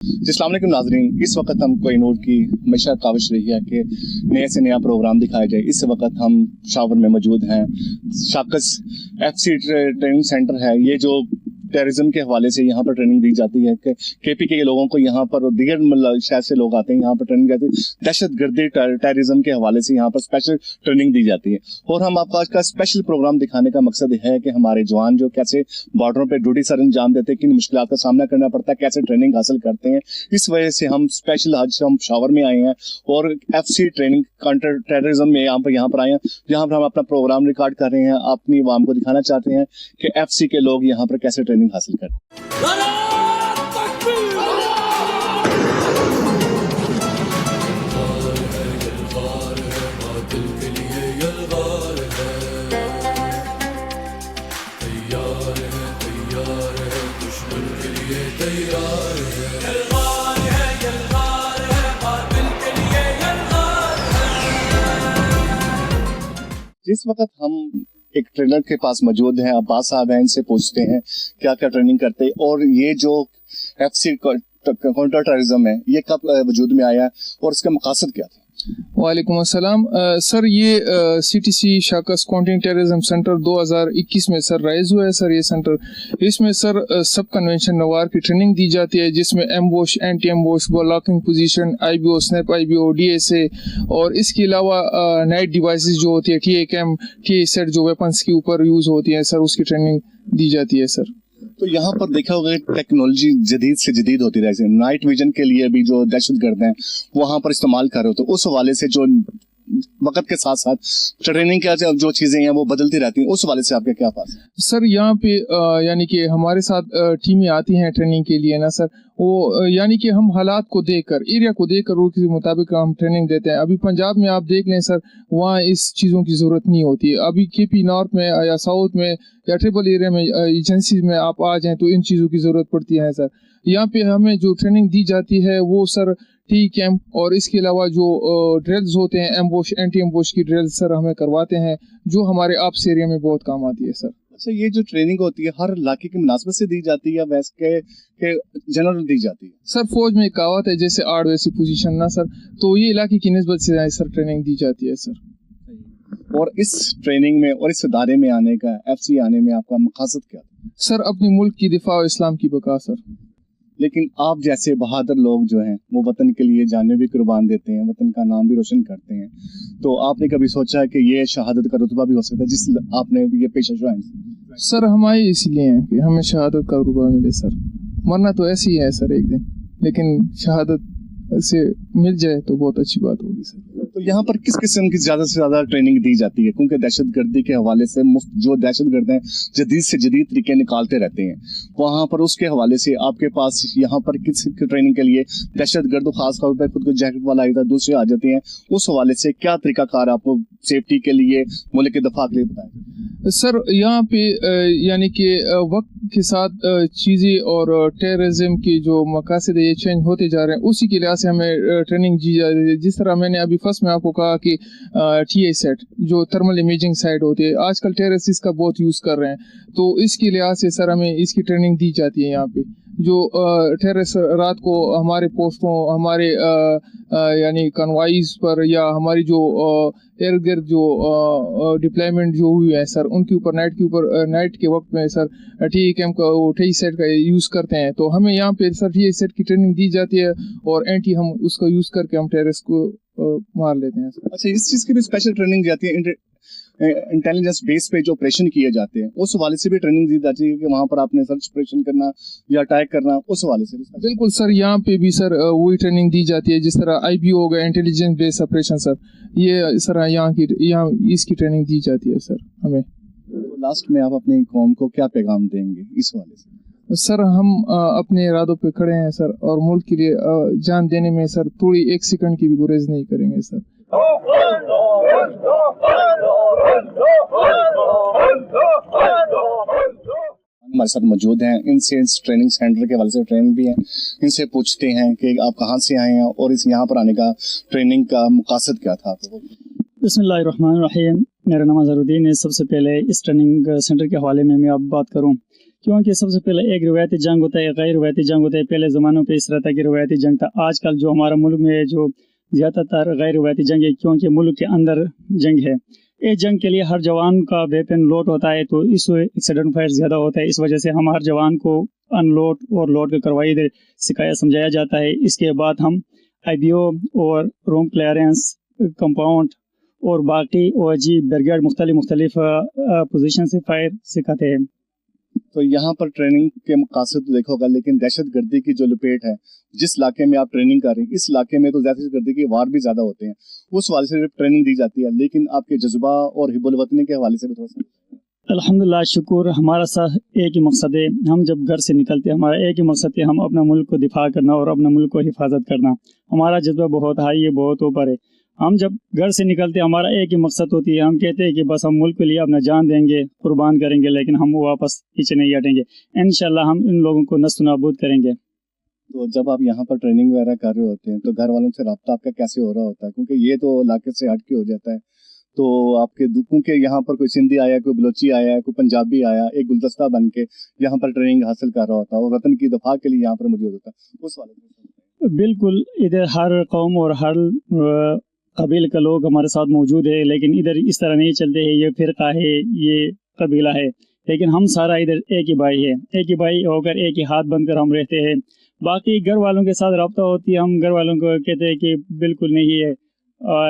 अस्सलाम वालेकुम नाज़रीन, इस वक्त हम कोहिनूर की हमेशा काविश रही है कि नए से नया प्रोग्राम दिखाया जाए। इस वक्त हम शावर में मौजूद हैं। शाकस FC ट्रेनिंग सेंटर है। ये जो टेररिज्म के हवाले से यहाँ पर ट्रेनिंग दी जाती है कि KPK के लोगों को यहाँ पर और दीगर शहर से लोग आते हैं, यहाँ पर ट्रेनिंग जाती है। दहशत गर्दी टेररिज्म के हवाले से यहाँ पर स्पेशल ट्रेनिंग दी जाती है। और हम आपको आज का स्पेशल प्रोग्राम दिखाने का मकसद है कि हमारे जवान जो कैसे बॉर्डरों पर ड्यूटी सर अंजाम देते हैं, किन मुश्किलात का सामना करना पड़ता है, कैसे ट्रेनिंग हासिल करते हैं। इस वजह से हम स्पेशल आज हम शावर में आए हैं और FC ट्रेनिंग काउंटर टेररिज्म में यहाँ पर आए हैं, जहाँ पर हम अपना प्रोग्राम रिकॉर्ड कर रहे हैं। अपनी आवाम को दिखाना चाहते हैं कि FC के लोग यहाँ पर कैसे ट्रेनिंग हासिल करते हैं। जिस वक्त हम एक ट्रेनर के पास मौजूद हैं, अब्बास साहब हैं, इनसे पूछते हैं क्या क्या ट्रेनिंग करते हैं और ये जो FC काउंटर टेररिज्म है ये कब वजूद में आया और इसका मकसद क्या था? वालेकुम अस्सलाम। सर ये CTC शाकस काउंटिंग टेररिज्म सेंटर 2021 में सर राइज हुआ है। सर ये सेंटर इसमें सर सब कन्वेंशन नवार की ट्रेनिंग दी जाती है, जिसमें ambush, anti ambush, locking position, IBO, snap IBO, DSA और इसके अलावा नाइट डिवाइसेस जो होती है TACAM, TA सेट जो वेपन्स के ऊपर यूज होती है सर, उसकी ट्रेनिंग दी जाती है सर। तो यहाँ पर देखा होगा टेक्नोलॉजी जदीद से जदीद होती रही है। नाइट विजन के लिए भी जो दहशतगर्द हैं वहाँ पर इस्तेमाल कर रहे हो, तो उस हवाले से जो वक्त के साथ साथ ट्रेनिंग के जो चीजें हैं वो बदलती रहती हैं, उस हवाले से आपका क्या पास है? सर यहाँ पे यानी कि हमारे साथ टीमें आती हैं ट्रेनिंग के लिए ना सर, वो यानी कि हम हालात को देखकर, एरिया को देखकर रूल के मुताबिक हम ट्रेनिंग देते हैं। अभी पंजाब में आप देख लें सर, वहाँ इस चीज़ों की ज़रूरत नहीं होती है। अभी KP नॉर्थ में या साउथ में या ट्रिपल एरिया में एजेंसी में आप आ जाएं तो इन चीज़ों की ज़रूरत पड़ती है सर। यहाँ पे हमें जो ट्रेनिंग दी जाती है वो सर TACAM और इसके अलावा जो ड्रिल्स होते हैं, एम्बोश, एंटी एम्बोश की ड्रिल्स सर हमें करवाते हैं, जो हमारे आप्स एरिया में बहुत काम आती है सर। अच्छा, ये जो ट्रेनिंग होती है हर इलाके की मुनासबत से दी जाती है वैसे के जनरल दी जाती है? सर फौज में कहावत है जैसे आड़ वैसी पोजीशन ना सर, तो ये इलाके की निस्बत से सर ट्रेनिंग दी जाती है सर। और इस ट्रेनिंग में और इस इदारे में आने का, FC आने में आपका मकसद क्या था? सर अपने मुल्क की दिफा और इस्लाम की बका सर। लेकिन आप जैसे बहादुर लोग जो हैं वो वतन के लिए जानें भी कुर्बान देते हैं, वतन का नाम भी रोशन करते हैं, तो आपने कभी सोचा है कि ये शहादत का रुतबा भी हो सकता है जिस आपने ये पेशा जो है? सर हमारे इसलिए है कि हमें शहादत का रुतबा मिले सर। मरना तो ऐसी ही है सर एक दिन, लेकिन शहादत से मिल जाए तो बहुत अच्छी बात होगी सर। तो यहाँ पर किस किस्म की ज्यादा से ज्यादा ट्रेनिंग दी जाती है? क्योंकि दहशतगर्दी के हवाले से मुफ्त जो दहशतगर्द हैं जदीद से जदीद तरीके निकालते रहते हैं, वहाँ पर उसके हवाले से आपके पास यहाँ पर किस ट्रेनिंग के लिए दहशतगर्द खासतौर पर खुद को जैकेट वाला आता है, दूसरे आ जाते हैं, उस हवाले से क्या तरीकाकार आपको सेफ्टी के लिए, मुल्क के दफा के लिए बताएं? सर यहाँ पे यानी कि वक्त के साथ चीज़ें और टेररिज्म की जो मकासद है ये चेंज होते जा रहे हैं, उसी के लिहाज से हमें ट्रेनिंग दी जा रही है। जिस तरह मैंने अभी फर्स्ट में आपको कहा कि TA सेट जो थर्मल इमेजिंग साइट होती है, आजकल टेररिस्ट इसका बहुत यूज़ कर रहे हैं, तो इसके लिहाज से सर हमें इसकी ट्रेनिंग दी जाती है। यहाँ पे जो टेररिस्ट रात को हमारे पोस्टों, हमारे यानी कन्वाइज पर या हमारी जो इर्द गिर्द जो डिप्लॉयमेंट जो हुई है सर, उनके ऊपर नाइट के वक्त में सर TACAM का TAC सेट का यूज़ करते हैं, तो हमें यहाँ पे सर TAC सेट की ट्रेनिंग दी जाती है और एंटी हम उसका यूज़ करके हम टेररिस्ट को मार लेते हैं सर। अच्छा, इस चीज़ की भी स्पेशल ट्रेनिंग जाती है? इंटेलिजेंस बेस पे जो ऑपरेशन किए जाते हैं उस हवाले से भी ट्रेनिंग दी जाती है कि वहाँ पर आपने सर्च ऑपरेशन करना या अटैक करना, उस हवाले से भी? बिल्कुल सर, यहाँ पे भी सर वही ट्रेनिंग दी जाती है जिस तरह IBO हो गया, इंटेलिजेंस बेस ऑपरेशन सर, ये सर यहाँ इसकी ट्रेनिंग दी जाती है सर हमें। तो लास्ट में आप अपनी कौम को क्या पैगाम देंगे इस हवाले से? सर हम अपने इरादों पे खड़े हैं सर, और मुल्क के लिए जान देने में सर थोड़ी एक सेकंड की भी गुरेज नहीं करेंगे सर। हमारे साथ मौजूद हैं, इनसे इस ट्रेनिंग सेंटर के हवाले से ट्रेन भी हैं, इनसे पूछते हैं कि आप कहाँ से आए हैं और इस यहाँ पर आने का ट्रेनिंग का मकसद क्या था? बिस्मिल्लाहिर्रहमानिर्रहीम, मेरा नाम अज़हरुद्दीन है। सबसे पहले इस ट्रेनिंग सेंटर के हवाले में मैं आप बात करूँ क्योंकि सबसे पहले एक रिवायती जंग होता है, गैर रिवायती जंग होता है। पहले ज़मानों पे इस तरह था कि रिवायती जंग था। आजकल जो हमारा मुल्क में जो ज़्यादातर गैर रिवायती जंग है, क्योंकि मुल्क के अंदर जंग है। इस जंग के लिए हर जवान का वेपन लोड होता है, तो इस एक्सीडेंट फायर ज़्यादा होता है। इस वजह से हम हर जवान को अनलोड और लोड का करवाई इधर सिखाया समझाया जाता है। इसके बाद हम IBO और रूम क्लियरेंस, कंपाउंड और बाकी OG ब्रिगेड मुख्तलिफ पोजीशन से फायर सिखाते हैं। तो यहाँ पर ट्रेनिंग के मकासद तो देखा होगा, लेकिन दहशतगर्दी की जो लपेट है, जिस इलाके में आप ट्रेनिंग कर रहे हैं, इस इलाके में तो दहशतगर्दी के वार भी ज्यादा होते हैं, उस हवाले से ट्रेनिंग दी जाती है, लेकिन आपके जज्बा और हिब्बुल वतनी के हवाले से भी थोड़ा सा। अल्हम्दुलिल्लाह, शुक्र, हमारा साथ एक ही मकसद है। हम जब घर से निकलते हैं, हमारा एक ही मकसद है, हम अपना मुल्क को दिफा करना और अपना मुल्क को हिफाजत करना। हमारा जज्बा बहुत हाई है, बहुत ऊपर है। हम जब घर से निकलते हैं, हमारा एक ही मकसद होती है, हम कहते हैं कि बस हम मुल्क के लिए अपना जान देंगे, कुर्बान करेंगे, लेकिन हम वापस पीछे नहीं हटेंगे। इंशाल्लाह हम इन लोगों को नस्ल नाबूद करेंगे। तो जब आप यहाँ पर ट्रेनिंग वगैरह कर रहे होते हैं, तो घर वालों से रब्ता आपका कैसे हो रहा होता है? क्योंकि ये तो इलाके से हट के हो जाता है, तो आपके क्योंकि यहाँ पर कोई सिंधी आया, कोई बलोची आया, कोई पंजाबी आया, एक गुलदस्ता बन के यहाँ पर ट्रेनिंग हासिल कर रहा होता है और वतन की दफा के लिए यहाँ पर मौजूद होता है, उस वाले। बिल्कुल, इधर हर कौम और हर कबीले के लोग हमारे साथ मौजूद है, लेकिन इधर इस तरह नहीं चलते हैं। ये फिरका है, ये कबीला है, लेकिन हम सारा इधर एक ही भाई है। एक ही भाई होकर एक ही हाथ बनकर हम रहते हैं। बाकी घर वालों के साथ रब्ता होती है, हम घर वालों को कहते हैं कि बिल्कुल नहीं है।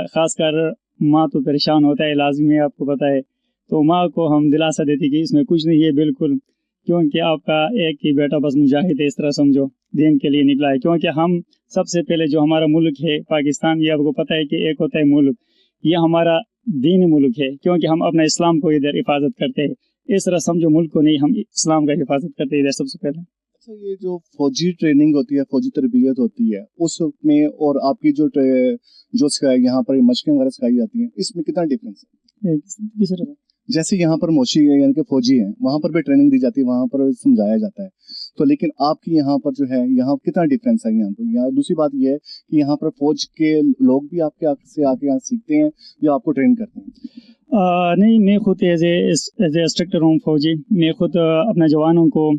ख़ासकर माँ तो परेशान होता है, लाजमी है, आपको पता है। तो माँ को हम दिलासा देती कि इसमें कुछ नहीं है बिल्कुल, क्योंकि आपका एक ही बेटा बस मुजाहिद है, इस तरह समझो, दीन के लिए निकला है। क्योंकि हम सबसे पहले जो हमारा मुल्क है पाकिस्तान, ये आपको पता है कि एक होता है मुल्क, ये हमारा दीन मुल्क है, क्योंकि हम अपना इस्लाम को इधर हिफाजत करते हैं। इस तरह समझो, मुल्क को नहीं, हम इस्लाम का हिफाजत करते हैं इधर सबसे पहले। अच्छा, ये जो फौजी ट्रेनिंग होती है, फौजी तरबियत होती है, उसमें और आपकी जो यहाँ पर मशकें वगैरह सिखाई जाती हैं, इसमें कितना डिफरेंस है? किस तरह? जैसे यहाँ पर मोशी है, यानी कि फौजी हैं, वहाँ पर भी ट्रेनिंग दी जाती है, वहाँ पर समझाया जाता है, तो लेकिन आपकी यहाँ पर जो है, यहाँ कितना डिफरेंस है यहाँ पर? यहाँ दूसरी बात यह है कि यहाँ पर फौज के लोग भी आपके से आके यहाँ सीखते हैं या आपको ट्रेन करते हैं? नहीं, मैं खुद एज ए इंस्ट्रक्टर हूँ फौजी। मैं खुद अपने जवानों को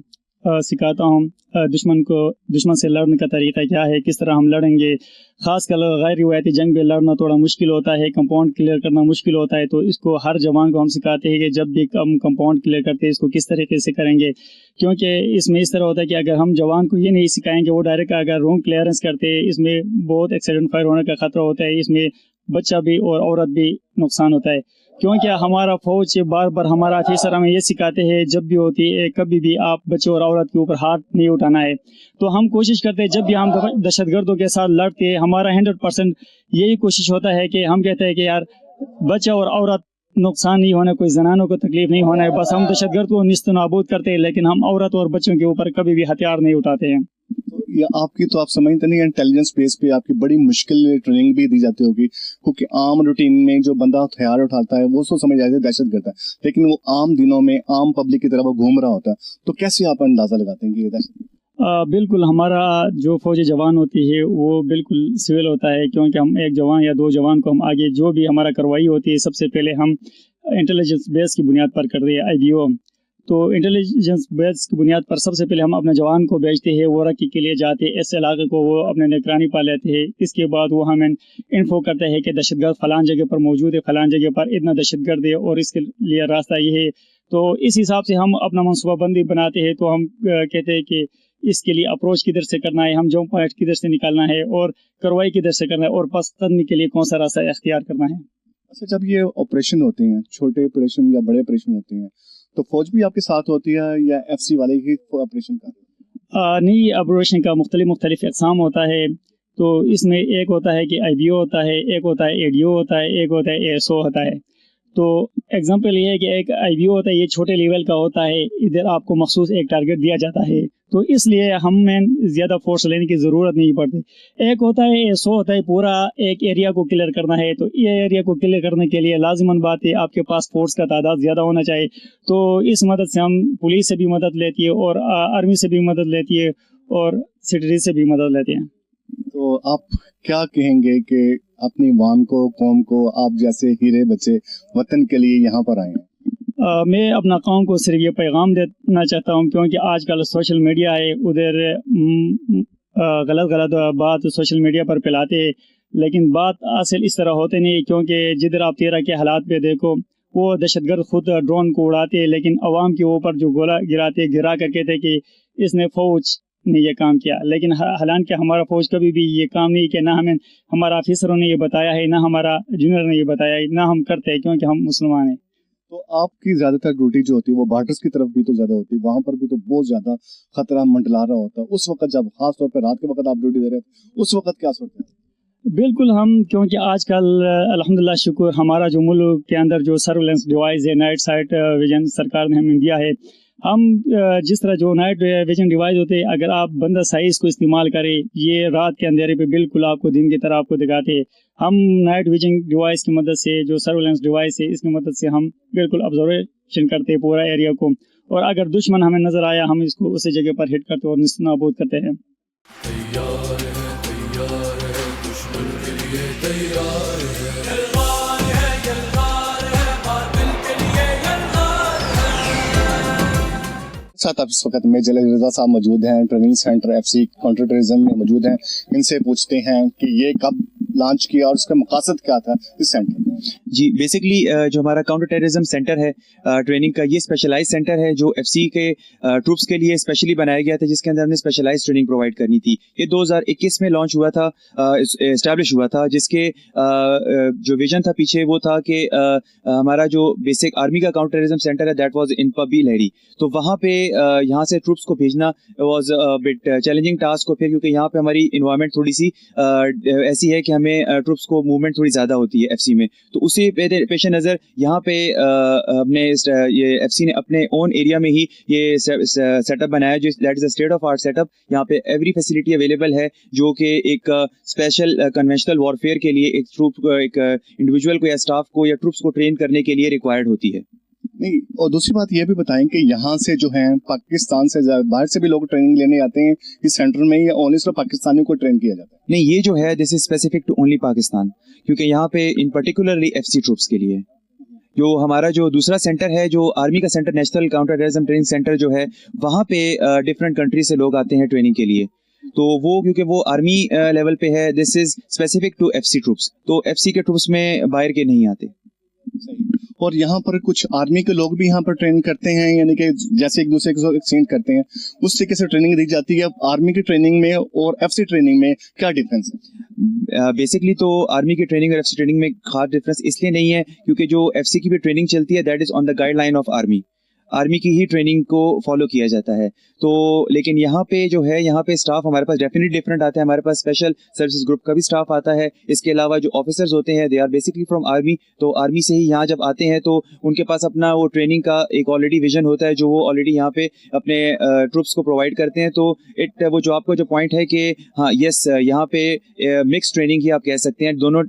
सिखाता हूँ दुश्मन से लड़ने का तरीका क्या है, किस तरह हम लड़ेंगे। खासकर गैर रिवायती जंग में लड़ना थोड़ा मुश्किल होता है, कंपाउंड क्लियर करना मुश्किल होता है, तो इसको हर जवान को हम सिखाते हैं कि जब भी हम कंपाउंड क्लियर करते हैं, इसको किस तरीके से करेंगे। क्योंकि इसमें इस तरह होता है कि अगर हम जवान को ये नहीं सिखाएंगे, वो डायरेक्ट अगर रूम क्लियरेंस करते हैं, इसमें बहुत एक्सीडेंट फायर होने का खतरा होता है, इसमें बच्चा भी और औरत भी नुकसान होता है। क्योंकि हमारा फौज से बार बार हमारा ऑफिसर हमें ये सिखाते हैं, जब भी होती है कभी भी आप बच्चे और औरत के ऊपर हाथ नहीं उठाना है। तो हम कोशिश करते हैं, जब भी हम दहशतगर्दों के साथ लड़ते हैं, हमारा 100% यही कोशिश होता है कि हम कहते हैं कि यार बच्चा और औरत नुकसान नहीं होना, कोई जनानों को तकलीफ नहीं होना है। बस हम दहशतगर्द को निस्त नाबूद करते हैं, लेकिन हम औरत और बच्चों के ऊपर कभी भी हथियार नहीं उठाते हैं। ये आपकी तो आप समझते नहीं, इंटेलिजेंस बेस पे आपकी बड़ी मुश्किल ट्रेनिंग भी दी जाती होगी, क्योंकि आम रूटीन में जो बंदा हथियार उठाता है वो सोच समझ जाता है दहशतगर्द है, लेकिन वो आम दिनों में आम पब्लिक की तरफ वो घूम रहा होता है, तो कैसे आप अंदाजा लगाते हैं कि ये दहशत? बिल्कुल, हमारा जो फौजी जवान होती है वो बिल्कुल सिविल होता है, क्योंकि हम एक जवान या दो जवान को हम आगे जो भी हमारा कार्रवाई होती है, सबसे पहले हम इंटेलिजेंस बेस की बुनियाद पर करते हैं, IBO। तो इंटेलिजेंस बेस की बुनियाद पर सबसे पहले हम अपने जवान को भेजते हैं, वो रखी के लिए जाते हैं, इस इलाके को वो अपने निगरानी पा लेते हैं। इसके बाद वो हमें इन्फो करते हैं कि दहशतगर्द फलान जगह पर मौजूद है, फलान जगह पर इतना दहशतगर्द है और इसके लिए रास्ता ये है। तो इस हिसाब से हम अपना मनसूबाबंदी बनाते हैं। तो हम कहते हैं कि इसके लिए अप्रोच किधर से करना है, हम जंप पॉइंट किधर से निकालना है और कार्रवाई किधर से करना है और पस कदमी के लिए कौन सा रास्ता इख्तियार करना है। अच्छा, जब ये ऑपरेशन होते हैं, छोटे ऑपरेशन या बड़े ऑपरेशन होते हैं, तो फौज भी आपके साथ होती है या FC वाले ही ऑपरेशन का? नहीं, ऑपरेशन का मुख्तलिफ इक़साम होता है। तो इसमें एक होता है कि IBO होता है, एक होता है ADO होता है, एक होता है ASO होता है। तो एग्जांपल ये है कि एक IBO होता है, ये छोटे लेवल का होता है, इधर आपको मखसूस एक टारगेट दिया जाता है, तो इसलिए हमें ज़्यादा फोर्स लेने की ज़रूरत नहीं पड़ती। एक होता है ASO होता है, पूरा एक एरिया को क्लियर करना है, तो ये एरिया को क्लियर करने के लिए लाजिमन बात है आपके पास फोर्स का तादाद ज़्यादा होना चाहिए। तो इस मदद से हम पुलिस से भी मदद लेती है और आर्मी से भी मदद लेती है और सिटीजन से भी मदद लेते हैं। तो आप क्या कहेंगे कि अपनी वाम को, कौम को, आप जैसे हीरे बच्चे वतन के लिए यहाँ पर आए हैं? मैं अपना कौम को सिर्फ ये पैगाम देना चाहता हूँ, क्योंकि आजकल सोशल मीडिया है, उधर गलत बात सोशल मीडिया पर फैलाते हैं, लेकिन बात असल इस तरह होते नहीं, क्योंकि जिधर आप 13 के हालात पे देखो, वो दहशतगर्द खुद ड्रोन को उड़ाते हैं, लेकिन अवाम के ऊपर जो गोला गिरा कर कहते कि इसने फ़ौज ने ये काम किया, लेकिन हालांकि हमारा फ़ौज कभी भी ये काम नहीं किया, ना हमें हमारा ऑफिसरों ने ये बताया है, ना हमारा जूनियर ने ये बताया है, ना हम करते हैं, क्योंकि हम मुसलमान हैं। तो आपकी ज्यादातर ड्यूटी जो होती है वो बॉर्डर्स की तरफ भी तो ज्यादा होती है, वहां पर भी तो बहुत ज्यादा खतरा मंडला रहा होता है, उस वक्त जब खास तौर पर रात के वक्त आप ड्यूटी दे रहे हो, उस वक्त क्या सोचते हैं? बिल्कुल, हम क्योंकि आजकल अल्हम्दुलिल्लाह शुक्र हमारा जो मुल्क के अंदर जो सर्विलेंस डिवाइस है, नाइट साइट विजन सरकार ने हमें दिया है, हम जिस तरह जो नाइट विजन डिवाइस होते हैं, अगर आप बंदा साइज इसको इस्तेमाल करें, ये रात के अंधेरे पे बिल्कुल आपको दिन की तरह आपको दिखाते हैं। हम नाइट विजन डिवाइस की मदद से, जो सर्विलेंस डिवाइस है, इसकी मदद से हम बिल्कुल ऑब्जर्वेशन करते हैं पूरा एरिया को, और अगर दुश्मन हमें नजर आया, हम इसको उसी जगह पर हिट करते और निस्तानाबूद करते हैं। साथ आप इस वक्त में जलील रजा साहब मौजूद हैं, training centre FC counter terrorism में मौजूद हैं। इनसे पूछते हैं कि ये कब लॉन्च किया और उसका मकसद क्या था इस सेंटर में। जी, बेसिकली जो हमारा काउंटर टेररिज्म सेंटर है ट्रेनिंग का, ये स्पेशलाइज सेंटर है जो FC के ट्रूप्स के लिए स्पेशली बनाया गया था, जिसके अंदर हमने स्पेशलाइज ट्रेनिंग प्रोवाइड करनी थी। ये 2021 में लॉन्च हुआ था, एस्टैब्लिश हुआ था, जिसके जो विजन था पीछे वो था कि हमारा जो बेसिक आर्मी का काउंटर टेररिज्म सेंटर है दैट वाज इन पबी लहरी, तो वहाँ पे यहाँ से ट्रूप्स को भेजना वाज बिट चैलेंजिंग टास्क को, फिर क्योंकि यहाँ पे हमारी इन्वायरमेंट थोड़ी सी ऐसी है कि हमें ट्रूप्स को मूवमेंट थोड़ी ज्यादा होती है FC में, तो उसी पेश नज़र यहाँ पे हमने ये FC ने अपने ओन एरिया में ही ये सेटअप बनाया, जो that is a state of art setup. यहाँ पे एवरी फैसिलिटी अवेलेबल है, जो कि एक स्पेशल कन्वेंशनल वॉरफेयर के लिए एक ट्रूप एक इंडिविजुअल को या स्टाफ को या ट्रूप्स को ट्रेन करने के लिए रिक्वायर्ड होती है। नहीं, और दूसरी बात ये भी बताएं कि यहाँ से जो है पाकिस्तान से बाहर से भी लोग ट्रेनिंग लेने आते हैं इस सेंटर में, या ओनली सिर्फ पाकिस्तानियों को ट्रेन किया जाता है? नहीं, ये जो है this is specific to only Pakistan, क्योंकि यहाँ पे इन पर्टिकुलरली FC ट्रूप्स के लिए। जो हमारा जो दूसरा सेंटर है, जो आर्मी का centre, national counter terrorism training centre जो है, वहाँ पे डिफरेंट कंट्री से लोग आते हैं ट्रेनिंग के लिए, तो वो क्योंकि वो आर्मी लेवल पे है, this is specific to FC troops, तो FC के ट्रूप्स में बाहर के नहीं आते। सही। और यहाँ पर कुछ आर्मी के लोग भी यहाँ पर ट्रेन करते हैं, यानी कि जैसे एक दूसरे को एक्सचेंज करते हैं, उस तरीके से ट्रेनिंग दी जाती है। आर्मी की ट्रेनिंग में और FC ट्रेनिंग में क्या डिफरेंस है? बेसिकली तो आर्मी की ट्रेनिंग और FC ट्रेनिंग में खास डिफरेंस इसलिए नहीं है क्योंकि जो FC की भी ट्रेनिंग चलती है that is on the guideline of army की ही ट्रेनिंग को फॉलो किया जाता है। तो लेकिन यहाँ पे जो है, यहाँ पे स्टाफ हमारे पास डेफिनेटली डिफरेंट आता है। हमारे पास स्पेशल सर्विसेज ग्रुप का भी स्टाफ आता है, इसके अलावा जो ऑफिसर्स होते हैं they are basically from army, तो आर्मी से ही यहाँ जब आते हैं तो उनके पास अपना वो ट्रेनिंग का एक ऑलरेडी विजन होता है, जो वो ऑलरेडी यहाँ पे अपने ट्रूप्स को प्रोवाइड करते हैं। तो वो जो आपका जो पॉइंट है कि हाँ यस, यहाँ पे मिक्स ट्रेनिंग ही आप कह सकते हैं, दोनों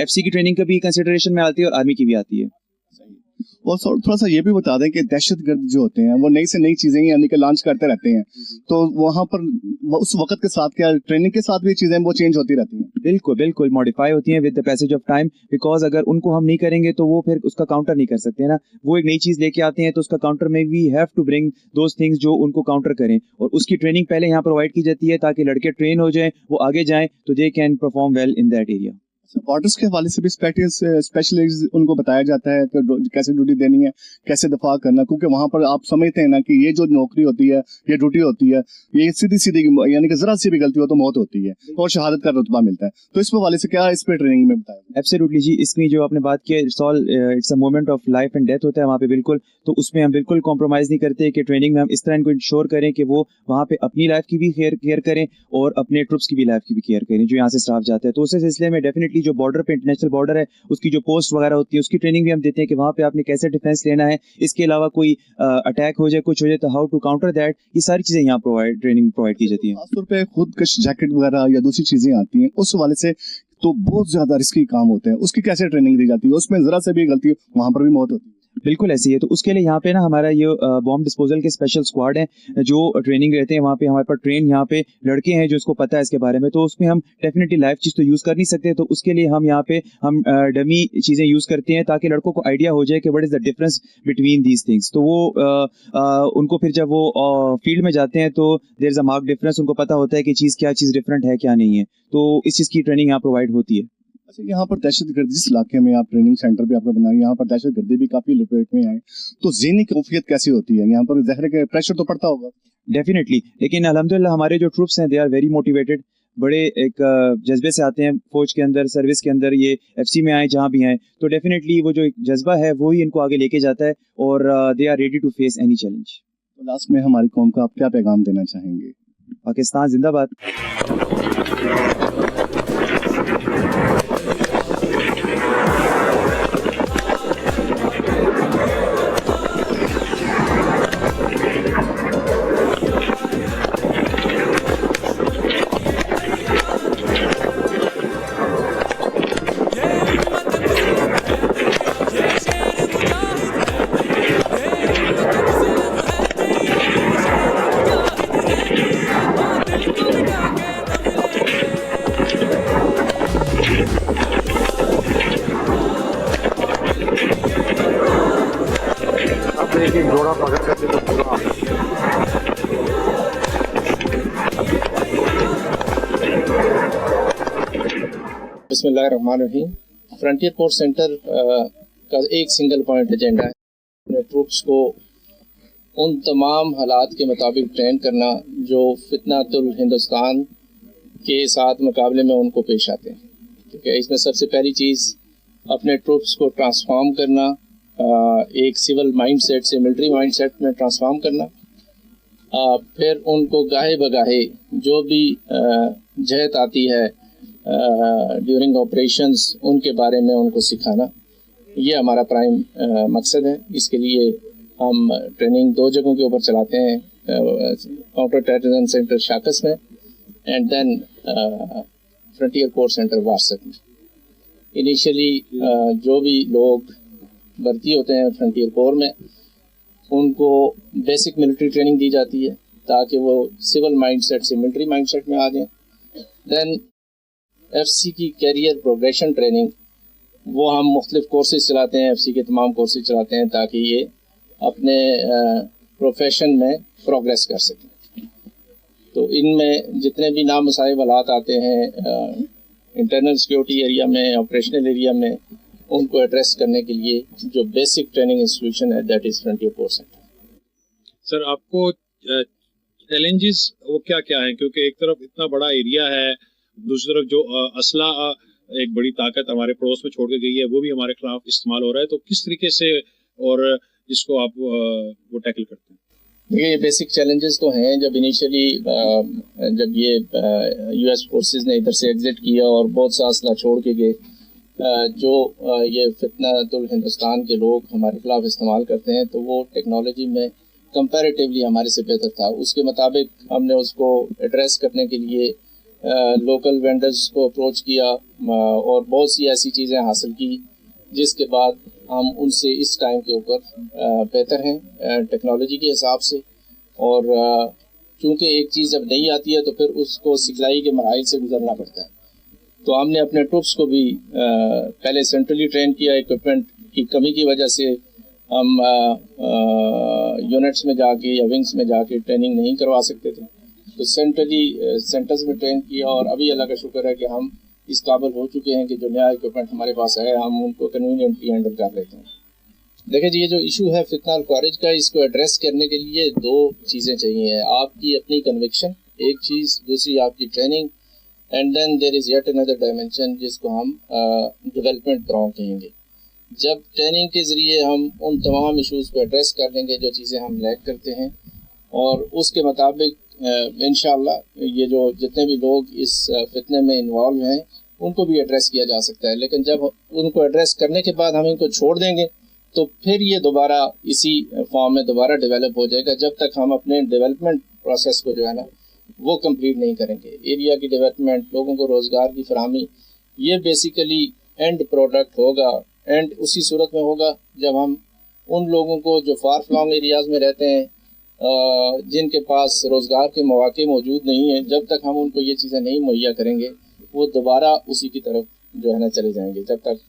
FC की ट्रेनिंग का भी कंसिडरेशन में आती है और आर्मी की भी आती है। और थोड़ा सा ये भी बता दें कि दहशतगर्द जो होते हैं वो नई से नई चीजें यानी कि लॉन्च करते रहते हैं, तो वहाँ पर उस वक्त के साथ क्या ट्रेनिंग के साथ भी चीजें वो चेंज होती रहती हैं? बिल्कुल बिल्कुल मॉडिफाई होती हैं with the passage of time, because अगर उनको हम नहीं करेंगे तो वो फिर उसका काउंटर नहीं कर सकते ना। वो एक नई चीज लेके आते हैं तो उसका काउंटर में we have to bring those things जो उनको काउंटर करें, और उसकी ट्रेनिंग पहले यहाँ प्रोवाइड की जाती है ताकि लड़के ट्रेन हो जाएं, वो आगे जाएं तो they can perform well in that area. Borders के हवाले से भी स्पेशलिस्ट उनको बताया जाता है कि कैसे ड्यूटी देनी है, कैसे दफा करना, क्योंकि वहां पर आप समझते हैं ना कि ये जो नौकरी होती है, ये ड्यूटी होती है, ये सीधी सीधी यानी कि जरा सी भी गलती हो तो मौत होती है और शहादत का रुतबा मिलता है। तो इस हवाले से क्या इस पे ट्रेनिंग में बताया? एब्सोल्युटली जी, इसमें जो आपने बात की it's a moment of life and death होता है वहाँ पे, बिल्कुल। तो उसमें हम बिल्कुल कॉम्प्रोमाइज नहीं करते कि ट्रेनिंग में हम इस तरह इनको इंश्योर करें कि वो वहाँ पे अपनी लाइफ की भी केयर करें और अपने ट्रूप्स की भी लाइफ की भी केयर करें जो यहाँ से स्टाफ जाता है। तो उस सिलसिले में डेफिनेटली जो बॉर्डर पे इंटरनेशनल बॉर्डर है उसकी जो पोस्ट वगैरह होती है उसकी ट्रेनिंग भी हम देते हैं कि वहाँ पे आपने कैसे डिफेंस लेना है, इसके अलावा कोई अटैक हो जाए, कुछ हो जाए तो हाउ टू काउंटर दैट, ये सारी चीजें यहाँ ट्रेनिंग प्रोवाइड की जाती है। खासतौर पे खुद कश जैकेट वगैरह या दूसरी चीजें आती हैं, उस हवाले से तो बहुत ज्यादा रिस्की काम होते हैं, उसकी कैसे ट्रेनिंग दी जाती है? उसमें जरा से भी गलती वहां पर भी मौत होती है। بالکل ایسے ہی ہے. تو اس کے لیے یہاں پہ نا ہمارا یہ بام ڈسپوزل کے اسپیشل اسکواڈ ہیں جو ٹریننگ رہتے ہیں وہاں پہ. ہمارے پاس ٹرین یہاں پہ لڑکے ہیں جو اس کو پتہ ہے اس کے بارے میں. تو اس میں ہم ڈیفینیٹلی لائیو چیز تو یوز کر نہیں سکتے, تو اس کے لیے ہم یہاں پہ ہم ڈمی چیزیں یوز کرتے ہیں تاکہ لڑکوں کو آئیڈیا ہو جائے کہ what is the difference between these things. تو وہ ان کو پھر جب وہ فیلڈ میں جاتے ہیں تو دیر از اے مارک ڈفرنس, ان کو پتہ ہوتا ہے کہ کیا چیز ڈفرنٹ ہے کیا نہیں ہے. تو اس چیز کی ٹریننگ یہاں پرووائڈ ہوتی ہے. اچھا, یہاں پر دہشت گردی جس علاقے میں آپ ٹریننگ سینٹر بھی آپ کا بنایا, یہاں پر دہشت گردی بھی کافی لپیٹ میں آئے, تو ذہنی کیفیت کیسی ہوتی ہے یہاں پر؟ ظاہر ہے کہ پریشر تو پڑتا ہوگا. ڈیفینیٹلی, لیکن الحمدللہ ہمارے جو ٹروپس ہیں دے آر ویری موٹیویٹڈ, بڑے ایک جذبے سے آتے ہیں فوج کے اندر, سروس کے اندر, یہ ایف سی میں آئے جہاں بھی آئیں. تو ڈیفینیٹلی وہ جو ایک جذبہ ہے وہی ان کو آگے لے کے جاتا ہے اور they are ready to face any challenge. Last میں ہماری قوم کو آپ کیا پیغام دینا چاہیں گے؟ پاکستان زندہ باد. بسم اللہ الرحمن الرحیم. فرنٹیئر فورس سینٹر کا ایک سنگل پوائنٹ ایجنڈا ہے ٹروپس کو ان تمام حالات کے مطابق ٹرین کرنا جو فتنۃ الہندوستان کے ساتھ مقابلے میں ان کو پیش آتے ہیں. ٹھیک ہے, اس میں سب سے پہلی چیز اپنے ٹروپس کو ٹرانسفارم کرنا, ایک سول مائنڈ سیٹ سے ملٹری مائنڈ سیٹ میں ٹرانسفارم کرنا. پھر ان کو گاہے بگاہے جو بھی جہت آتی ہے ڈیورنگ آپریشنز ان کے بارے میں ان کو سکھانا, یہ ہمارا پرائم مقصد ہے. اس کے لیے ہم ٹریننگ 2 جگہوں کے اوپر چلاتے ہیں, کاؤنٹر ٹیررزم سینٹر شاکس میں and then frontier corps centre Warsak میں. انیشلی جو بھی لوگ بھرتی ہوتے ہیں فرنٹیئر کور میں ان کو بیسک ملٹری ٹریننگ دی جاتی ہے تاکہ وہ سول مائنڈ سیٹ سے ملٹری مائنڈ سیٹ میں آ جائیں. دین ایف سی کی کیریئر پروگریشن ٹریننگ, وہ ہم مختلف کورسز چلاتے ہیں, ایف سی کے تمام کورسز چلاتے ہیں تاکہ یہ اپنے پروفیشن میں پروگریس کر سکیں. تو ان میں جتنے بھی نامصائب حالات آتے ہیں انٹرنل سیکیورٹی ایریا میں, آپریشنل ایریا میں, ان کو ایڈریس کرنے کے لیے جو بیسک ٹریننگ انسٹیٹیوشن ہے that is frontier force centre. Sir, آپ کو چیلنجز وہ کیا کیا ہیں؟ کیونکہ ایک طرف اتنا بڑا ایریا ہے, دوسری طرف جو اسلحہ ایک بڑی طاقت ہمارے پڑوس میں چھوڑ کے گئی ہے وہ بھی ہمارے خلاف استعمال ہو رہا ہے. تو کس طریقے سے اور اس کو آپ وہ ٹیکل کرتے ہیں؟ دیکھیے, یہ بیسک چیلنجز تو ہیں. جب انیشلی جب یہ یو ایس فورسز نے ادھر سے ایگزٹ کیا اور بہت سا اسلحہ چھوڑ کے گئے جو یہ فتنۃ الہندوستان کے لوگ ہمارے خلاف استعمال کرتے ہیں, تو وہ ٹیکنالوجی میں کمپیریٹیولی ہمارے سے بہتر تھا. اس کے مطابق ہم نے اس کو ایڈریس کرنے کے لیے لوکل وینڈرز کو اپروچ کیا اور بہت سی ایسی چیزیں حاصل کی جس کے بعد ہم ان سے اس ٹائم کے اوپر بہتر ہیں ٹیکنالوجی کے حساب سے. اور چونکہ ایک چیز جب نہیں آتی ہے تو پھر اس کو سکھلائی کے مراحل سے گزرنا پڑتا ہے. تو ہم نے اپنے ٹروپس کو بھی پہلے سینٹرلی ٹرین کیا. اکوپمنٹ کی کمی کی وجہ سے ہم یونٹس میں جا کے یا ونگس میں جا کے ٹریننگ نہیں کروا سکتے تھے, تو سینٹرلی سینٹرز میں ٹرین کیا. اور ابھی اللہ کا شکر ہے کہ ہم اس قابل ہو چکے ہیں کہ جو نیا اکوپمنٹ ہمارے پاس ہے ہم ان کو کنوینئنٹلی ہینڈل کر لیتے ہیں. دیکھیں جی, یہ جو ایشو ہے فتنہ الخوارج کا, اس کو ایڈریس کرنے کے لیے 2 چیزیں چاہیے. آپ کی اپنی کنوکشن ایک چیز, دوسری آپ کی training, and then there is yet another dimension جس کو ہم ڈیولپمنٹ پروگرام کہیں گے. جب ٹریننگ کے ذریعے ہم ان تمام ایشوز کو ایڈریس کر لیں گے جو چیزیں ہم لیک کرتے ہیں, اور اس کے مطابق انشاءاللہ یہ جو جتنے بھی لوگ اس فتنے میں انوالو ہیں ان کو بھی ایڈریس کیا جا سکتا ہے. لیکن جب ان کو ایڈریس کرنے کے بعد ہم ان کو چھوڑ دیں گے تو پھر یہ دوبارہ اسی فارم میں دوبارہ ڈیولپ ہو جائے گا جب تک ہم اپنے ڈیولپمنٹ پروسیس کو جو ہے نا وہ کمپلیٹ نہیں کریں گے. ایریا کی ڈیولپمنٹ, لوگوں کو روزگار کی فراہمی, یہ بیسیکلی اینڈ پروڈکٹ ہوگا, اینڈ اسی صورت میں ہوگا جب ہم उन लोगों को जो फार फ्लॉन्ग एरियाज़ में रहते हैं, जिनके पास रोज़गार के मौके मौजूद नहीं हैं, जब तक हम उनको ये चीज़ें नहीं मुहैया करेंगे वो दोबारा उसी की तरफ जो है ना चले जाएंगे। जब तक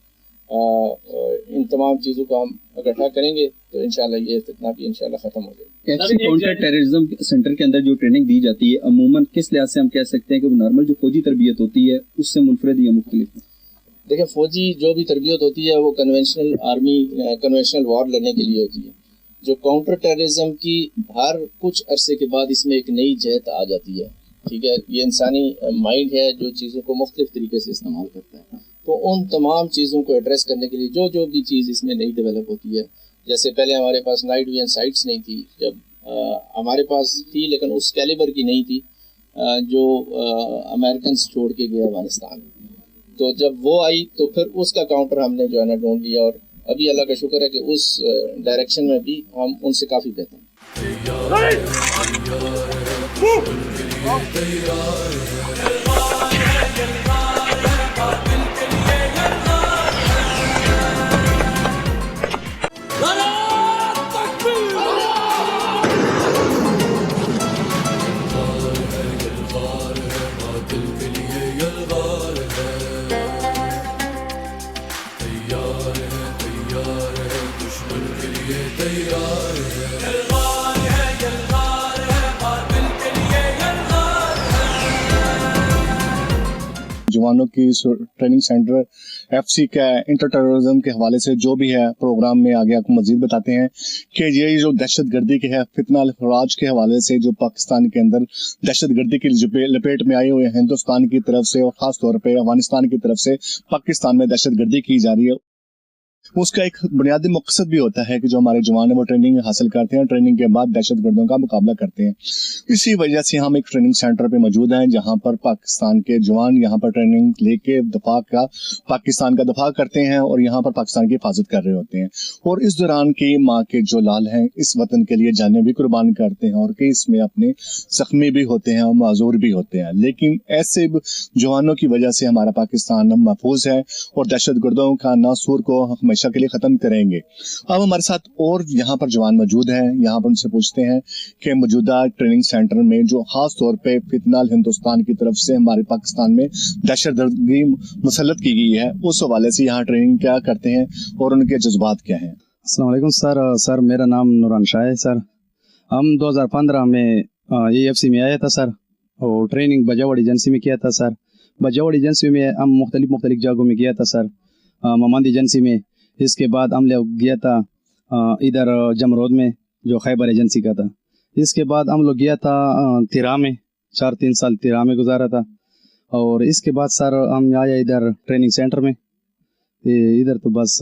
इन तमाम चीज़ों को हम इकट्ठा करेंगे तो इंशाल्लाह ये फितना भी इंशाल्लाह ख़त्म हो जाएगी। एफसी काउंटर टेररिज्म सेंटर के अंदर जो ट्रेनिंग दी जाती है अमूमन किस लिहाज से हम कह सकते हैं कि वो नॉर्मल जो फौजी तरबियत होती है उससे मुनफरद या मुख्तलिफ है? देखिए, फ़ौजी जो भी तरबियत होती है वो कन्वेंशनल आर्मी कन्वेंशनल वॉर लड़ने के लिए होती है। जो काउंटर टेररिज्म की हर कुछ अरसे के बाद इसमें एक नई जहत आ जाती है, ठीक है। ये इंसानी माइंड है जो चीज़ों को मुख्तलिफ तरीके से इस्तेमाल करता है। तो उन तमाम चीज़ों को एड्रेस करने के लिए जो भी चीज़ इसमें नई डेवलप होती है, जैसे पहले हमारे पास नाइट विजन साइट्स नहीं थी, जब हमारे पास थी लेकिन उस कैलिबर की नहीं थी जो अमेरिकन छोड़ के गए अफगानिस्तान। तो जब वो आई तो फिर उसका काउंटर हमने जो है ना ढूंढ लिया और अभी अल्लाह का शुक्र है कि उस डायरेक्शन में भी हम उनसे काफ़ी बेहतर हैं। जवानों की ट्रेनिंग सेंटर एफसी का इंटर टेररिज्म के हवाले से जो भी है प्रोग्राम में आगे आपको मजीद बताते हैं कि ये जो दहशत गर्दी के है फितना अफराज के हवाले से जो पाकिस्तान के अंदर दहशत गर्दी की लपेट में आए हुए हैं हिंदुस्तान की तरफ से और खास तौर पे अफगानिस्तान की तरफ से पाकिस्तान में दहशत गर्दी की जा रही है, उसका एक बुनियादी मकसद भी होता है कि जो हमारे जवान है वो ट्रेनिंग हासिल करते हैं, ट्रेनिंग के बाद दहशत गर्दों का मुकाबला करते हैं। इसी वजह से हम एक ट्रेनिंग सेंटर पे मौजूद हैं जहां पर पाकिस्तान के जवान यहाँ पर ट्रेनिंग लेके पाकिस्तान का दफा करते हैं और यहाँ पर पाकिस्तान की हिफाजत कर रहे होते हैं। और इस दौरान की माँ के जो लाल हैं इस वतन के लिए जानें भी कुर्बान करते हैं और कई इसमें अपने जख्मी भी होते हैं और माजूर भी होते हैं। लेकिन ऐसे जवानों की वजह से हमारा पाकिस्तान महफूज है और दहशत गर्दों का नासूर को हमेशा के लिए खत्म करेंगे। अब हमारे साथ और यहाँ पर जवान मौजूद हैं, यहाँ पर उनसे पूछते हैं कि मौजूदा ट्रेनिंग सेंटर में जो खास तौर पे फितनाल हिंदुस्तान की तरफ से हमारे पाकिस्तान में दहशतगर्दी मुसल्लत की गई है उस हवाले से यहाँ ट्रेनिंग क्या करते हैं और उनके जज्बात क्या हैं। अस्सलाम वालेकुम सर मेरा नाम नूरान शाह है सर। हम 2015 में AFC में आया था सर और ट्रेनिंग बजावड़ एजेंसी में किया था सर। बजावड़ एजेंसी में हम मुख्तलिफ जगहों में किया था सर, ममांद एजेंसी में। इसके बाद हम लोग गया था इधर जमरोद में जो खैबर एजेंसी का था। इसके बाद हम लोग गया था तिरा में, 4-3 साल तिरा में गुजारा था। और इसके बाद सर हम आया इधर ट्रेनिंग सेंटर में। इधर तो बस